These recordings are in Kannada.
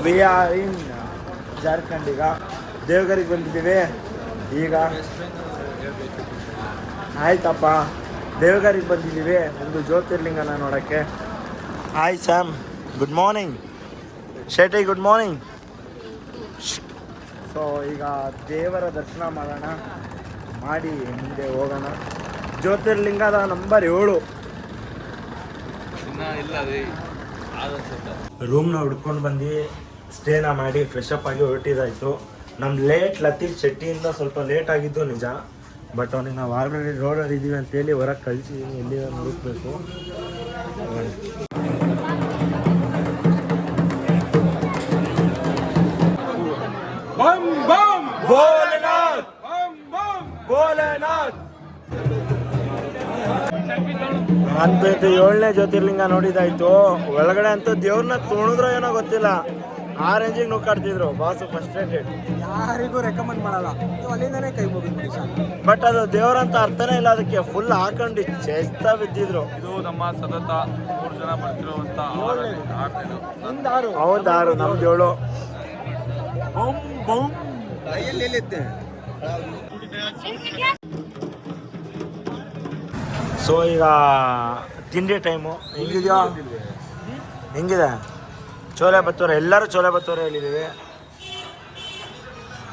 ವಿ ಆರ್ ಇನ್ ಜಾರ್ಖಂಡ್. ಈಗ ದೇವಗರಿಗೆ ಬಂದಿದ್ದೀವಿ. ಈಗ ಆಯ್ತಪ್ಪ, ದೇವಗರಿಗೆ ಬಂದಿದ್ದೀವಿ ಒಂದು ಜ್ಯೋತಿರ್ಲಿಂಗನ ನೋಡೋಕ್ಕೆ. Hi Sam, good morning. Shetty, good morning. So ಈಗ ದೇವರ ದರ್ಶನ ಮಾಡೋಣ, ಮಾಡಿ ಮುಂದೆ ಹೋಗೋಣ. ಜ್ಯೋತಿರ್ಲಿಂಗದ ನಂಬರ್ 7. ರೂಮ್ನ ಹುಡ್ಕೊಂಡು ಬಂದು ಸ್ಟೇನ ಮಾಡಿ ಫ್ರೆಶ್ ಅಪ್ ಆಗಿ ಹೊರಟಿದ್ದಾಯಿತು. ನಮ್ಮ ಲತೀಫ್ ಶೆಟ್ಟಿಯಿಂದ ಸ್ವಲ್ಪ ಲೇಟ್ ಆಗಿದ್ದು ನಿಜ, ಬಟ್ ಅವನಿಗೆ ನಾವು ಆಲ್ರೆಡಿ ರೋಡಲ್ಲಿ ಇದ್ದೀವಿ ಅಂತೇಳಿ ಹೊರಗೆ ಕಳಿಸಿದ್ದೀನಿ. ಎಲ್ಲಿ ಹುಡುಕ್ಬೇಕು. ಅಂತೂ 7ನೇ ಜ್ಯೋತಿರ್ಲಿಂಗ ನೋಡಿದಾಯ್ತು. ಒಳಗಡೆ ಅಂತೂ ದೇವ್ರನ್ನ ತುಣಿದ್ರೋ ಏನೋ ಗೊತ್ತಿಲ್ಲ, ಆ ರೇಂಜಿಗೆ ನುಗ್ಗಾಡ್ತಿದ್ರು. Boss frustrated. ಯಾರಿಗೂ ರೆಕಮೆಂಡ್ ಮಾಡಲ್ಲ, ಅಲ್ಲಿಂದನೇ ಕೈ ಮುಗಿದ್ವಿ. ಬಟ್ ಅದು ದೇವ್ರಂತ ಅರ್ಥನೇ ಇಲ್ಲ, ಅದಕ್ಕೆ ಫುಲ್ ಹಾಕೊಂಡು ಚೇಸ್ತಾ ಬಿದ್ದಿದ್ರು. ಇದು ನಮ್ಮ ಸತತ 3 ಜನ ಬರ್ತಿರುವಂತ ಹೌದು, 6, ನಮ್ದು 7. ಸೊ ಈಗ ತಿಂಡಿ ಟೈಮು. ಹೆಂಗಿದೆಯೋ, ಹೆಂಗಿದೆ? ಚೋಲೆ ಬತ್ತೋರೆ, ಎಲ್ಲರೂ ಚೋಲೆ ಬತ್ತೋರೆ ಹೇಳಿದ್ದೀವಿ.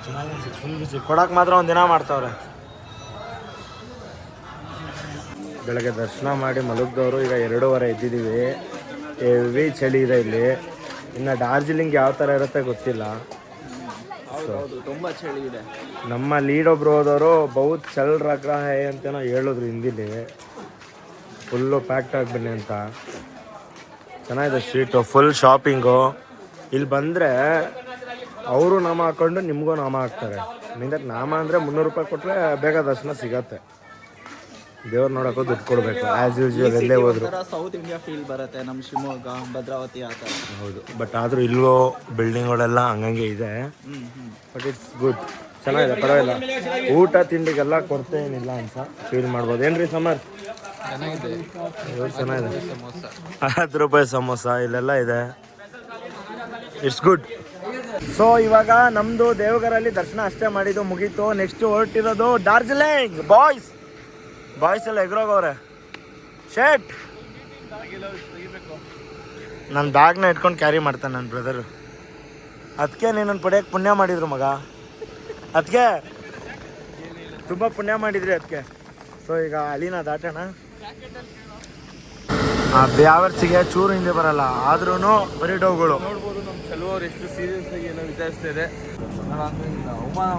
ಚೆನ್ನಾಗಿ ಫುಲ್ ಬಿಸಿ ಕೊಡಕ್ಕೆ ಮಾತ್ರ ಒಂದು ದಿನ ಮಾಡ್ತಾವ್ರೆ. ಬೆಳಗ್ಗೆ ದರ್ಶನ ಮಾಡಿ ಮಲಗಿದವರು ಈಗ 2:15 ಎದ್ದಿದ್ದೀವಿ. ಹೆವಿ ಚಳಿ ಇದೆ ಇಲ್ಲಿ. ಇನ್ನು ಡಾರ್ಜಿಲಿಂಗ್ ಯಾವ ಥರ ಇರುತ್ತೆ ಗೊತ್ತಿಲ್ಲ. ತುಂಬ ಚಳಿ ಇದೆ. ನಮ್ಮ ಲೀಡ್ ಒಬ್ರು ಹೋದವರು ಬಹುತ್ ಚಲ್ ರಗ್ರ ಹೇ ಅಂತೇನೋ ಹೇಳಿದ್ರು ಹಿಂದಿಲಿ. ಫುಲ್ಲು ಪ್ಯಾಕ್ಟ್ ಆಗಿ ಬನ್ನಿ ಅಂತ. ಚೆನ್ನಾಗಿದೆ ಸ್ಟ್ರೀಟು, ಫುಲ್ ಶಾಪಿಂಗು. ಇಲ್ಲಿ ಬಂದರೆ ಅವರು ನಾಮ ಹಾಕ್ಕೊಂಡು ನಿಮಗೂ ನಾಮ ಹಾಕ್ತಾರೆ. ನಿಂದಕ್ಕೆ ನಾಮ ಅಂದರೆ 300 ರೂಪಾಯಿ ಕೊಟ್ಟರೆ ಬೇಗ ದರ್ಶನ ಸಿಗತ್ತೆ. ದೇವ್ರು ನೋಡೋಕ್ಕೂ ದುಡ್ಡು ಕೊಡಬೇಕು ಆ್ಯಸ್ ಯೂಶ್ವಲ್ ಎಲ್ಲೇ ಹೋದ್ರು. ಸೌತ್ ಇಂಡಿಯಾ ಫೀಲ್ ಬರುತ್ತೆ ನಮ್ಮ ಶಿವಮೊಗ್ಗ, ಭದ್ರಾವತಿ ಆ ಥರ. ಹೌದು, ಬಟ್ ಆದರೂ ಇಲ್ಲೋ ಬಿಲ್ಡಿಂಗ್ಗಳೆಲ್ಲ ಹಂಗಂಗೆ ಇದೆ. ಬಟ್ ಇಟ್ಸ್ ಗುಡ್, ಚೆನ್ನಾಗಿದೆ, ಪರವಾಗಿಲ್ಲ. ಊಟ ತಿಂಡಿಗೆಲ್ಲ ಕೊರತೆ ಏನಿಲ್ಲ ಅಂತ ಫೀಲ್ ಮಾಡ್ಬೋದು. ಏನ್ರಿ ಸಮರ್? ಚೆನ್ನಾಗಿದೆ. 10 ರೂಪಾಯಿ ಸಮೋಸ ಇಲ್ಲೆಲ್ಲ ಇದೆ. It's good. ಸೊ ಇವಾಗ ನಮ್ಮದು ದೇವಗರಲ್ಲಿ ದರ್ಶನ ಅಷ್ಟೇ ಮಾಡಿದ್ದು, ಮುಗೀತು. ನೆಕ್ಸ್ಟ್ ಹೊರಟಿರೋದು ಡಾರ್ಜಿಲಿಂಗ್. ಬಾಯ್ಸ್ ಎಲ್ಲ ಎಗ್ರೋಗವ್ರೆ. ಶೇಟ್, ನನ್ನ ಬ್ಯಾಗ್ನ ಇಟ್ಕೊಂಡು ಕ್ಯಾರಿ ಮಾಡ್ತಾನೆ ನನ್ನ ಬ್ರದರು. ಅದಕ್ಕೆ ನೀನನ್ನು ಪಡೆಯೋಕ್ಕೆ ಪುಣ್ಯ ಮಾಡಿದ್ರು ಮಗ, ಅದಕ್ಕೆ ತುಂಬ ಪುಣ್ಯ ಮಾಡಿದ್ರಿ ಅದಕ್ಕೆ. ಸೊ ಈಗ ಅಲ್ಲಿನ ದಾಟೋಣ. ಆ ಬ್ಯಾವರ್ಸಿಗೆ ಚೂರು ಹಿಂದೆ ಬರಲ್ಲ, ಆದ್ರೂ ಬರೀ ಡೌಗಳು. ನೋಡ್ಬೋದು ನಮ್ಮ ಕೆಲವರು ಎಷ್ಟು ಸೀರಿಯಸ್ ಆಗಿ ಏನೋ ವಿಚಾರಿಸ್ತಾ ಇದೆ. ಅವಮಾನ